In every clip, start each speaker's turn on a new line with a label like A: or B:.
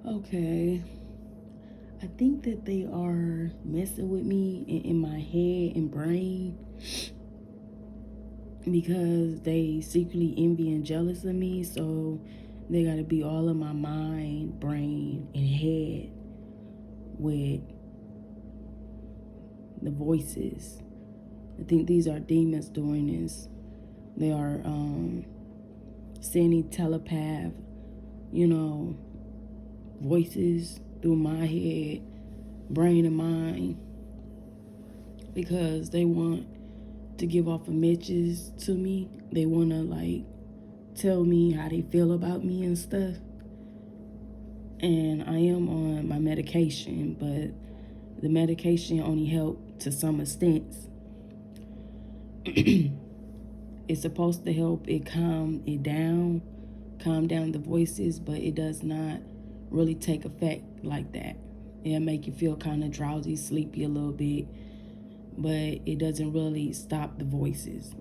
A: Okay. I think that they are messing with me in my head and brain because they secretly envy and jealous of me. So they got to be all in my mind, brain, and head with the voices. I think these are demons doing this. They are sending telepath, you know, voices through my head, brain, and mind because they want to give off a message to me. They want to like tell me how they feel about me and stuff. And I am on my medication, but the medication only help to some extent. It's supposed to help it calm down the voices, but it does not really take effect like that. It'll make you feel kind of drowsy, sleepy a little bit, but it doesn't really stop the voices.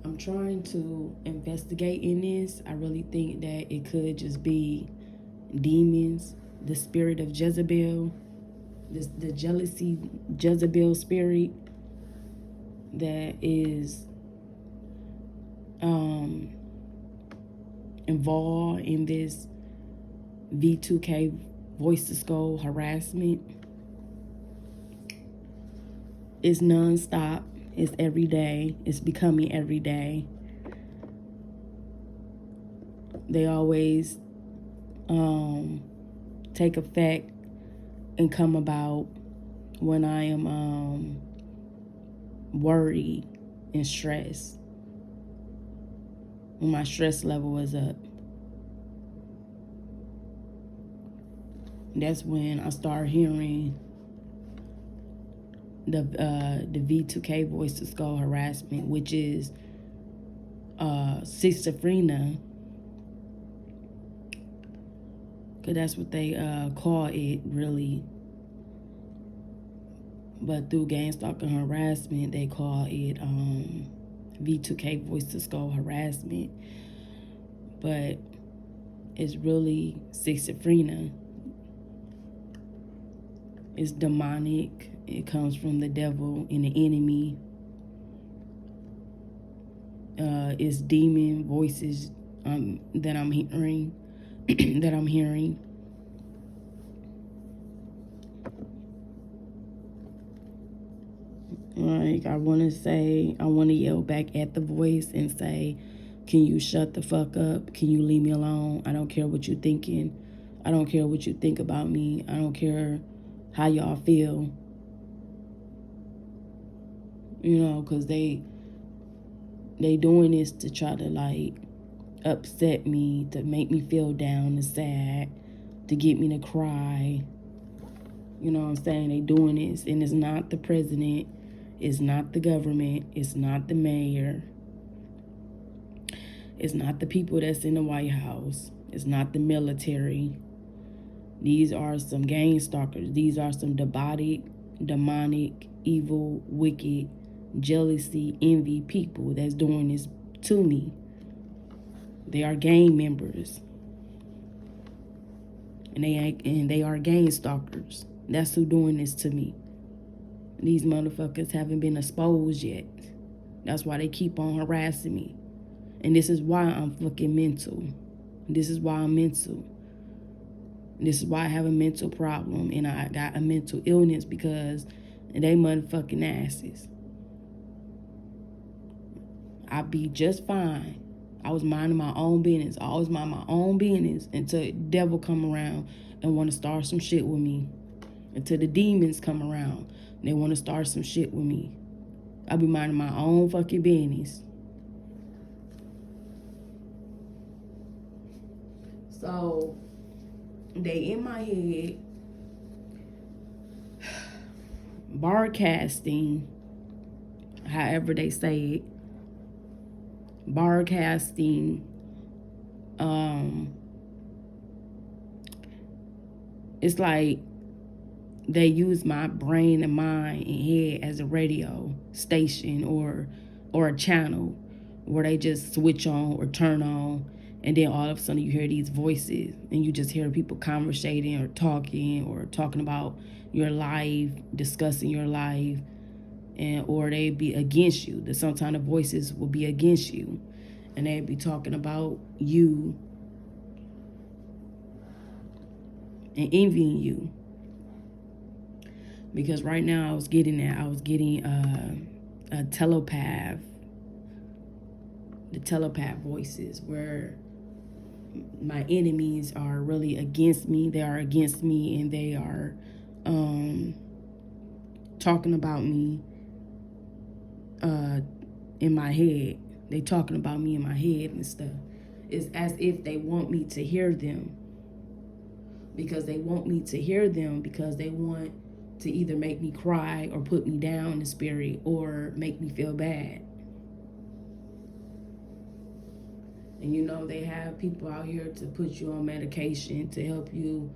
A: I'm trying to investigate in this. I really think that it could just be demons, the spirit of Jezebel, the jealousy Jezebel spirit that is involved in this V2K voice to skull harassment. It's nonstop. It's every day. It's becoming every day. They always take effect and come about when I am worried and stressed. When my stress level is up. That's when I start hearing the V2K voice to skull harassment, which is schizophrenia, because that's what they call it really. But through Gangstalking harassment, they call it V2K voice to skull harassment. But it's really schizophrenia. It's demonic. It comes from the devil and the enemy. It's demon voices that I'm hearing. that I'm hearing. Like, I want to yell back at the voice and say, can you shut the fuck up? Can you leave me alone? I don't care what you're thinking. I don't care what you think about me. I don't care how y'all feel. You know, because they doing this to try to, like, upset me, to make me feel down and sad, to get me to cry. You know what I'm saying? They doing this, and it's not the president. It's not the government. It's not the mayor. It's not the people that's in the White House. It's not the military. These are some gang stalkers. These are some demonic, evil, wicked, jealousy, envy people that's doing this to me. They are gang members. And they are gang stalkers. That's who doing this to me. These motherfuckers haven't been exposed yet. That's why they keep on harassing me. And this is why I'm fucking mental. This is why I'm mental. This is why I have a mental problem and I got a mental illness, because they motherfucking asses. I'd be just fine. I was minding my own business. I always mind my own business until the devil come around and want to start some shit with me. Until the demons come around and they want to start some shit with me. I be minding my own fucking business. So they in my head broadcasting, however they say it, broadcasting it's like they use my brain and mind and head as a radio station or a channel where they just switch on or turn on And then all of a sudden you hear these voices and you just hear people conversating or talking about your life, discussing your life, and or they'd be against you. That sometimes the voices will be against you and they'd be talking about you and envying you. Because right now I was getting a telepath, the telepath voices where my enemies are really against me. They are against me and they are talking about me in my head. They talking about me in my head and stuff. It's as if they want me to hear them. Because they want me to hear them because they want to either make me cry or put me down in the spirit or make me feel bad. And you know, they have people out here to put you on medication to help you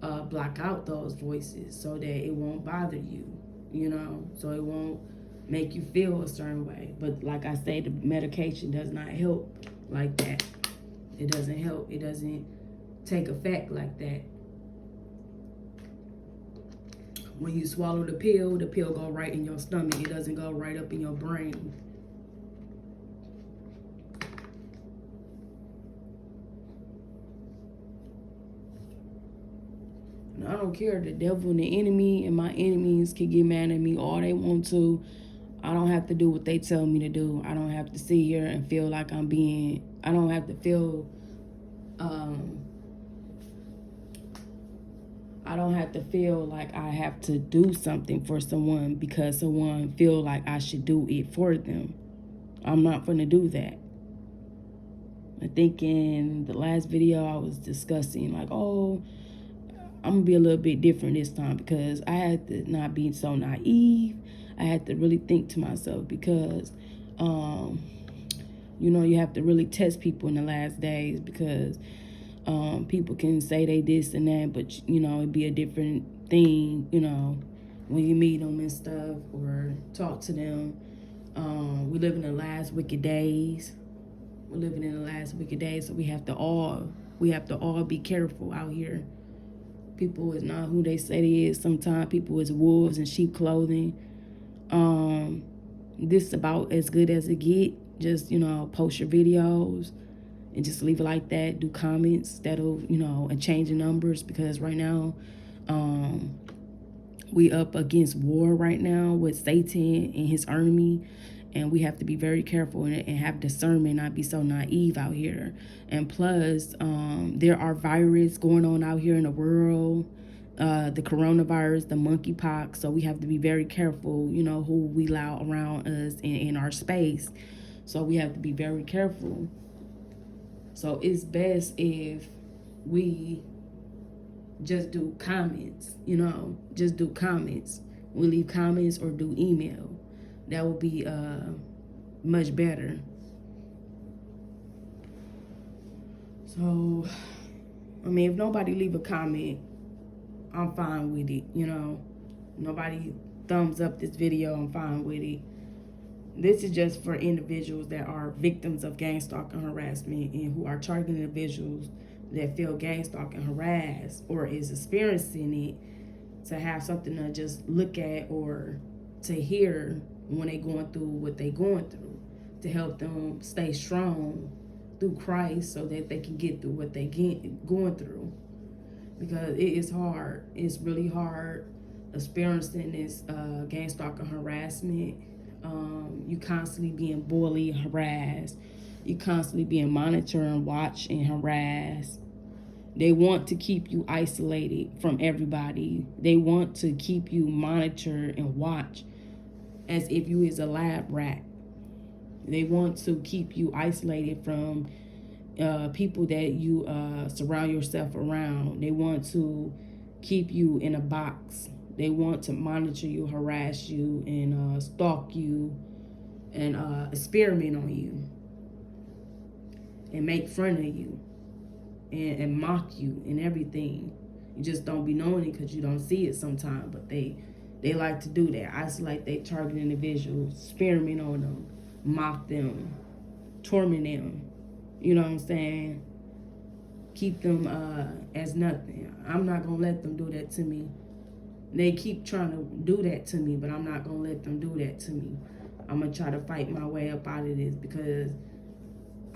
A: block out those voices so that it won't bother you, you know, so it won't make you feel a certain way. But like I say, the medication does not help like that. It doesn't help. It doesn't take effect like that. When you swallow the pill go right in your stomach. It doesn't go right up in your brain. And I don't care. The devil and the enemy and my enemies can get mad at me all they want to. I don't have to do what they tell me to do. I don't have to sit here and feel like I don't have to feel, I don't have to feel like I have to do something for someone because someone feel like I should do it for them. I'm not going to do that. I think in the last video I was discussing like, oh, I'm going to be a little bit different this time because I had to not be so naive. I had to really think to myself because, you know, you have to really test people in the last days because people can say they this and that, but, you know, it'd be a different thing, you know, when you meet them and stuff or talk to them. We live in the last wicked days. We're living in the last wicked days, so we have to all be careful out here. People is not who they say they is. Sometimes people is wolves in sheep clothing. This is about as good as it get. Just, you know, post your videos and just leave it like that. Do comments that'll, you know, and change the numbers because right now, we up against war right now with Satan and his army. And we have to be very careful and have discernment, not be so naive out here. And plus, there are viruses going on out here in the world, the coronavirus, the monkeypox. So we have to be very careful, you know, who we allow around us in our space. So we have to be very careful. So it's best if we just do comments, you know, just do comments. We leave comments or do email. That would be much better. So, I mean, if nobody leave a comment, I'm fine with it, you know. Nobody thumbs up this video, I'm fine with it. This is just for individuals that are victims of gangstalking harassment and who are targeting individuals that feel gangstalking harassed or is experiencing it to have something to just look at or to hear when they going through what they going through, to help them stay strong through Christ so that they can get through what they going through. Because it is hard. It's really hard experiencing this gangstalking harassment. You constantly being bullied, harassed. You constantly being monitored and watched and harassed. They want to keep you isolated from everybody. They want to keep you monitored and watched as if you is a lab rat. They want to keep you isolated from people that you surround yourself around. They want to keep you in a box. They want to monitor you, harass you, and stalk you, and experiment on you, and make fun of you, and mock you, and everything. You just don't be knowing it because you don't see it sometimes, but they like to do that. Isolate, they target individuals, experiment on them, mock them, torment them. You know what I'm saying? keep them as nothing. I'm not going to let them do that to me. They keep trying to do that to me, but I'm not going to let them do that to me. I'm going to try to fight my way up out of this because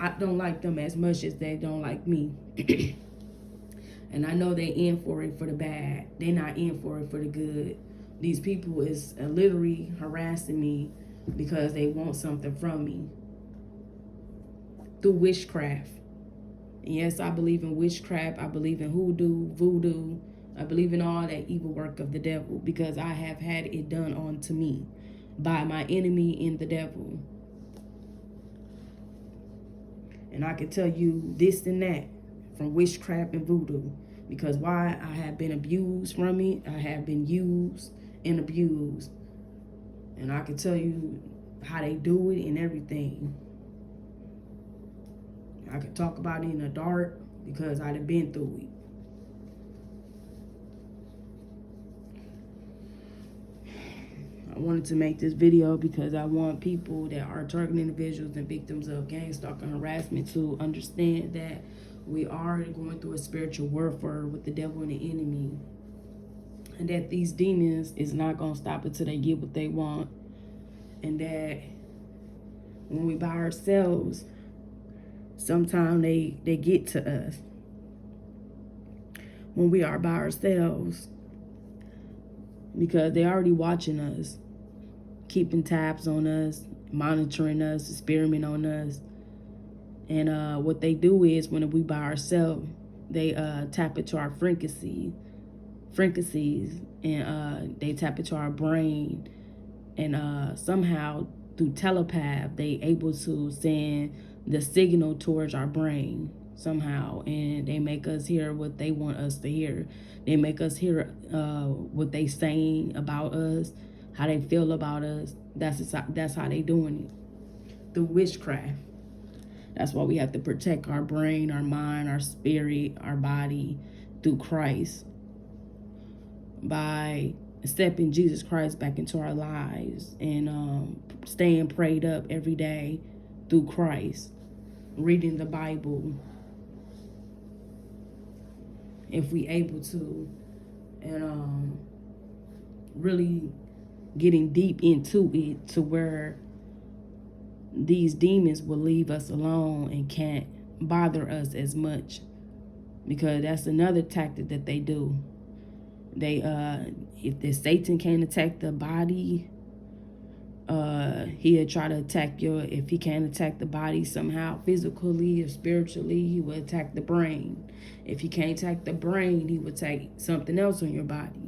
A: I don't like them as much as they don't like me. And I know they in for it for the bad. They're not in for it for the good. These people is literally harassing me because they want something from me through witchcraft. And yes, I believe in witchcraft. I believe in hoodoo, voodoo. I believe in all that evil work of the devil because I have had it done onto me by my enemy in the devil. And I can tell you this and that from witchcraft and voodoo. Because why? I have been abused from it. I have been used and abused. And I can tell you how they do it and everything. I could talk about it in the dark because I'd have been through it. I wanted to make this video because I want people that are targeted individuals and victims of gang stalking harassment to understand that we are going through a spiritual warfare with the devil and the enemy. And that these demons is not going to stop until they get what they want. And that when we by ourselves, sometimes they get to us. When we are by ourselves, because they're already watching us, keeping tabs on us, monitoring us, experimenting on us. And what they do is when we by ourselves, they tap into our frequencies, and they tap into our brain, and somehow through telepathy, they able to send the signal towards our brain somehow, and they make us hear what they want us to hear. They make us hear what they saying about us, how they feel about us. That's how they doing it through witchcraft. That's why we have to protect our brain, our mind, our spirit, our body through Christ, by accepting Jesus Christ back into our lives and staying prayed up every day through Christ, reading the Bible if we able to, and really getting deep into it to where these demons will leave us alone and can't bother us as much, because that's another tactic that they do. They if the Satan can't attack the body, he'll try to attack if he can't attack the body somehow physically or spiritually, he will attack the brain. If he can't attack the brain, he will attack something else on your body.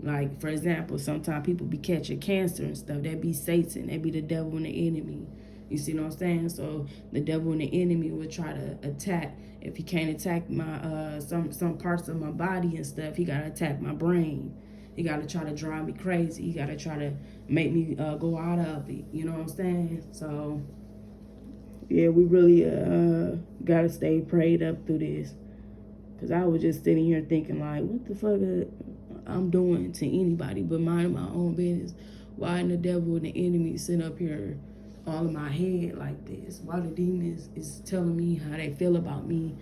A: Like, for example, sometimes people be catching cancer and stuff. That be Satan. That be the devil and the enemy. You see what I'm saying? So the devil and the enemy will try to attack. If he can't attack my some parts of my body and stuff, he gotta attack my brain. He gotta try to drive me crazy. He gotta try to make me go out of it. You know what I'm saying? So yeah, we really gotta stay prayed up through this. Cause I was just sitting here thinking like, what the fuck I'm doing to anybody but minding my own business? Why in the devil and the enemy sitting up here all in my head like this? Why the demons is telling me how they feel about me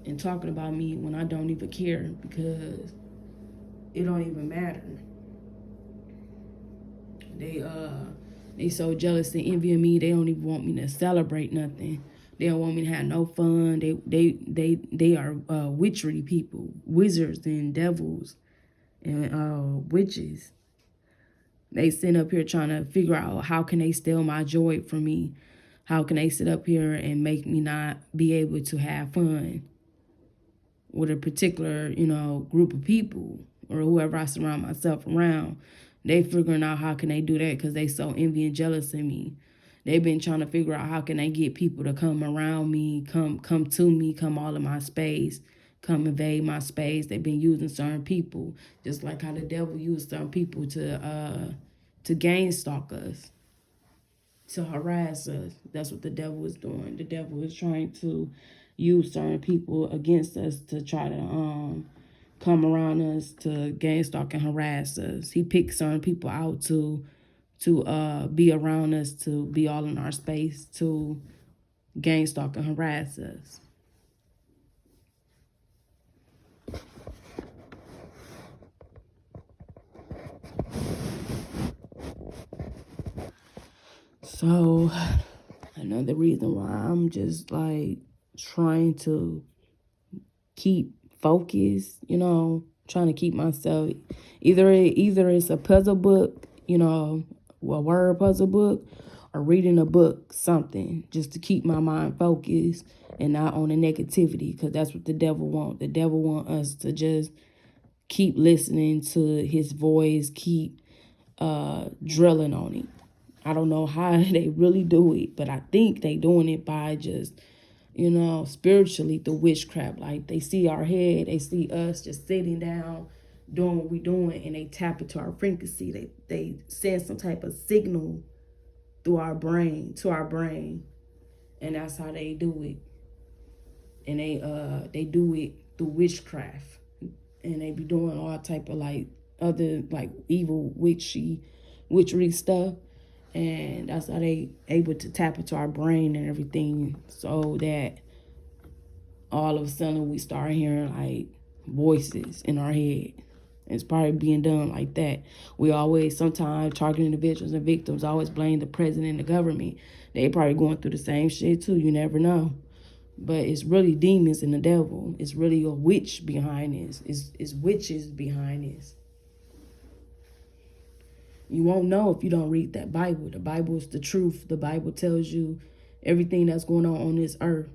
A: and talking about me when I don't even care, because it don't even matter. They so jealous and envying me. They don't even want me to celebrate nothing. They don't want me to have no fun. They are witchery people, wizards and devils and witches. They sit up here trying to figure out how can they steal my joy from me. How can they sit up here and make me not be able to have fun with a particular, group of people or whoever I surround myself around. They figuring out how can they do that because they so envy and jealous of me. They've been trying to figure out how can they get people to come around me, come to me, come all in my space, come invade my space. They've been using certain people, just like how the devil used certain people to gang stalk us, to harass us. That's what the devil is doing. The devil is trying to use certain people against us to try to come around us, to gang stalk and harass us. He picks certain people out to be around us, to be all in our space, to gang stalk and harass us. So another reason why I'm just like trying to keep focused, trying to keep myself either it's a puzzle book, a word puzzle book, or reading a book, something just to keep my mind focused and not on the negativity, because that's what the devil wants. The devil want us to just keep listening to his voice, keep drilling on it. I don't know how they really do it, but I think they doing it by just, spiritually through witchcraft. Like they see our head, they see us just sitting down, doing what we doing, and they tap into our frequency. They send some type of signal through our brain, to our brain, and that's how they do it. And they do it through witchcraft, and they be doing all type of like other like evil witchery stuff, and that's how they able to tap into our brain and everything, so that all of a sudden we start hearing like voices in our head. It's probably being done like that. We always sometimes target individuals and victims, always blame the president and the government. They probably going through the same shit too. You never know. But it's really demons and the devil. It's really a witch behind this. It's witches behind this. You won't know if you don't read that Bible. The Bible is the truth. The Bible tells you everything that's going on this earth.